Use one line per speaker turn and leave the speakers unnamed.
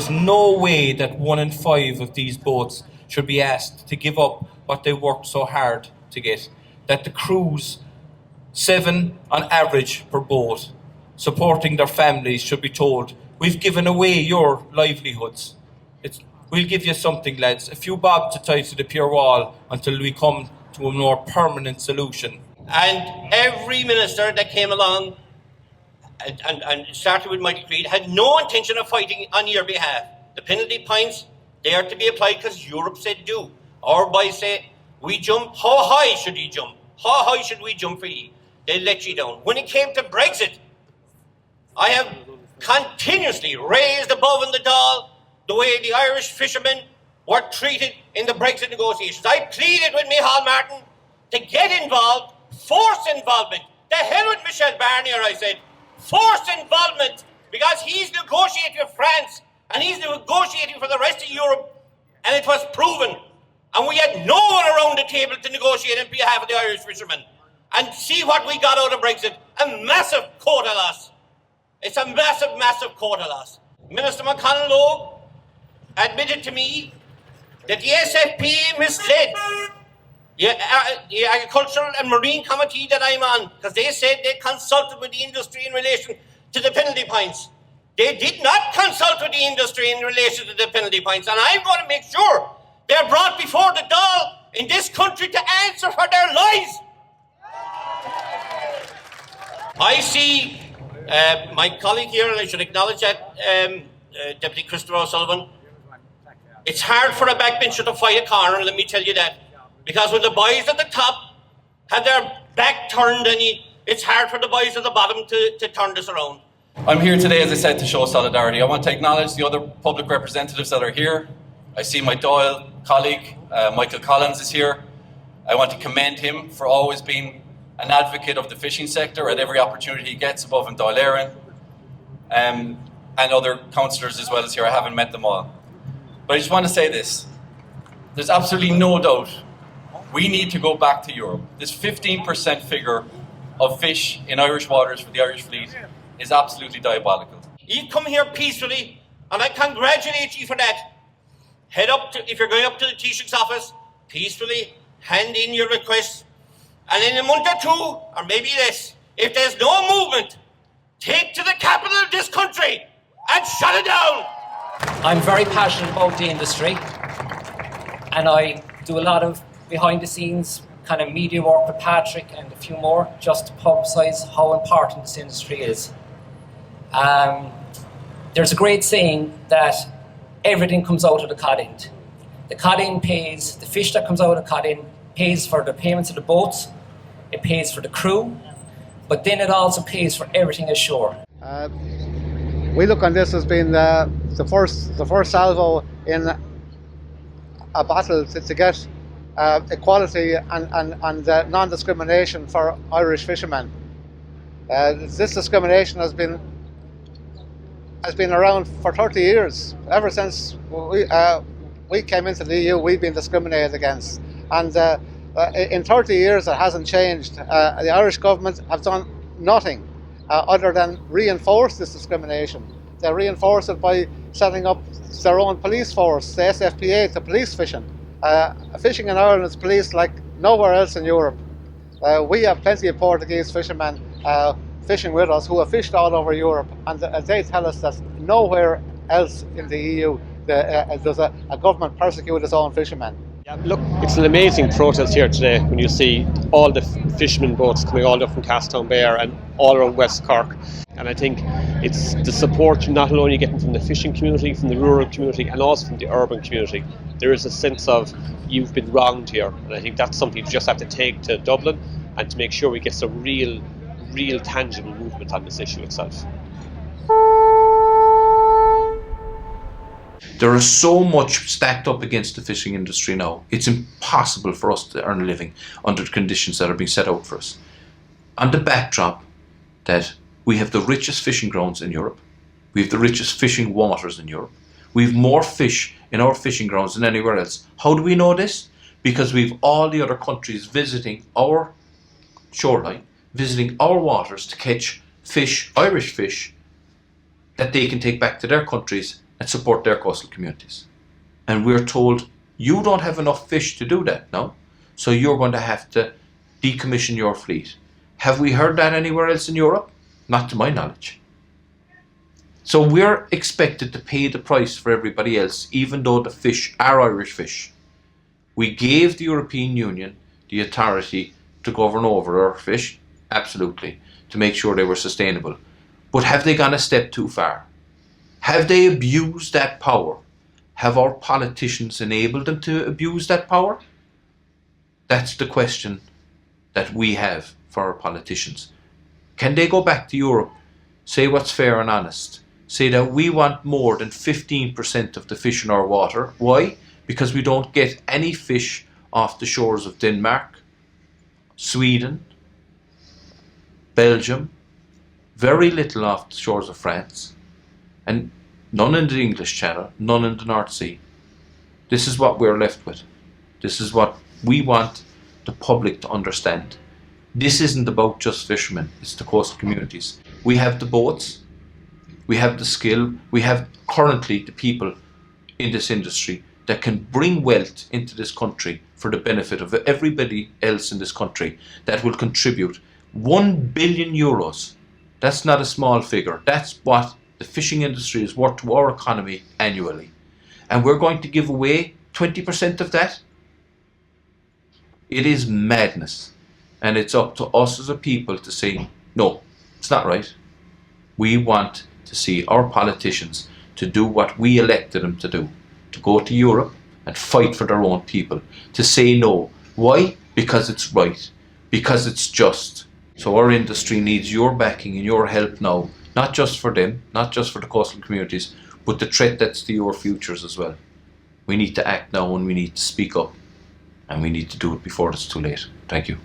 is no way that 1 in 5 of these boats should be asked to give up what they worked so hard to get. That the crews, 7 on average per boat, supporting their families, should be told, we've given away your livelihoods. We'll give you something, lads, a few bob to tie to the pier wall until we come to a more permanent solution.
And every minister that came along and started with Michael Creed had no intention of fighting on your behalf. The penalty points, they are to be applied because Europe said do. Our boys say, we jump, how high should you jump? How high should we jump for you? They let you down. When it came to Brexit, I have continuously raised above in the Dáil the way the Irish fishermen were treated in the Brexit negotiations. I pleaded with Micheál Martin to get involved, force involvement. The hell with Michel Barnier, I said. Force involvement, because he's negotiating with France and he's negotiating for the rest of Europe, and it was proven. And we had no one around the table to negotiate on behalf of the Irish fishermen. And see what we got out of Brexit, a massive quota loss. It's a massive, massive quota loss. Minister McConnell admitted to me that the SFP misled the Agricultural and Marine Committee that I'm on, because they said they consulted with the industry in relation to the penalty points. They did not consult with the industry in relation to the penalty points, and I'm going to make sure they're brought before the Dáil in this country to answer for their lies. I see my colleague here, and I should acknowledge that, Deputy Christopher O'Sullivan. It's hard for a backbencher to fight a corner, let me tell you that. Because when the boys at the top have their back turned, it's hard for the boys at the bottom to turn this around.
I'm here today, as I said, to show solidarity. I want to acknowledge the other public representatives that are here. I see my Dáil colleague, Michael Collins, is here. I want to commend him for always being an advocate of the fishing sector at every opportunity he gets above in Dáil Éireann. And other councillors as well as here. I haven't met them all. But I just want to say this. There's absolutely no doubt we need to go back to Europe. This 15% figure of fish in Irish waters for the Irish fleet is absolutely diabolical.
You come here peacefully, and I congratulate you for that. If you're going up to the Taoiseach's office, peacefully hand in your requests, and in a month or 2, or maybe less, if there's no movement, take to the capital of this country and shut it down.
I'm very passionate about the industry, and I do a lot of behind the scenes kind of media work with Patrick and a few more just to publicise how important this industry is. There's a great saying that everything comes out of the cod end. The cod end pays, the fish that comes out of the cod end pays for the payments of the boats, it pays for the crew, but then it also pays for everything ashore.
We look on this as being the first salvo in a battle to get equality and non-discrimination for Irish fishermen. This discrimination has been around for 30 years. Ever since we came into the EU, we've been discriminated against, and in 30 years it hasn't changed. The Irish government have done nothing other than reinforce this discrimination. They reinforce it by setting up their own police force, the SFPA, to police fishing. Fishing in Ireland is policed like nowhere else in Europe. We have plenty of Portuguese fishermen fishing with us who have fished all over Europe, and they tell us that nowhere else in the EU does a government persecute its own fishermen.
Yeah, look, it's an amazing protest here today when you see all the fishermen boats coming all up from Castown Bay and all around West Cork. And I think it's the support you're not only getting from the fishing community, from the rural community, and also from the urban community. There is a sense of you've been wronged here, and I think that's something you just have to take to Dublin and to make sure we get some real tangible movement on this issue itself.
There is so much stacked up against the fishing industry now. It's impossible for us to earn a living under the conditions that are being set out for us. On the backdrop that we have the richest fishing grounds in Europe, we have the richest fishing waters in Europe, we have more fish in our fishing grounds than anywhere else. How do we know this? Because we have all the other countries visiting our shoreline, visiting our waters to catch fish, Irish fish, that they can take back to their countries and support their coastal communities. And we're told, you don't have enough fish to do that now, so you're going to have to decommission your fleet. Have we heard that anywhere else in Europe? Not to my knowledge. So we're expected to pay the price for everybody else, even though the fish are Irish fish. We gave the European Union the authority to govern over our fish, absolutely, to make sure they were sustainable. But have they gone a step too far? Have they abused that power? Have our politicians enabled them to abuse that power? That's the question that we have for our politicians. Can they go back to Europe, say what's fair and honest, say that we want more than 15% of the fish in our water? Why? Because we don't get any fish off the shores of Denmark, Sweden, Belgium, very little off the shores of France, and none in the English Channel, none in the North Sea. This is what we're left with. This is what we want the public to understand. This isn't about just fishermen, it's the coastal communities. We have the boats, we have the skill, we have currently the people in this industry that can bring wealth into this country for the benefit of everybody else in this country, that will contribute 1 billion euros. That's not a small figure. That's what the fishing industry is worth to our economy annually. And we're going to give away 20% of that? It is madness. And it's up to us as a people to say, no, it's not right. We want to see our politicians to do what we elected them to do, to go to Europe and fight for their own people, to say no. Why? Because it's right, because it's just. So our industry needs your backing and your help now, not just for them, not just for the coastal communities, but the threat that's to your futures as well. We need to act now, and we need to speak up, and we need to do it before it's too late. Thank you.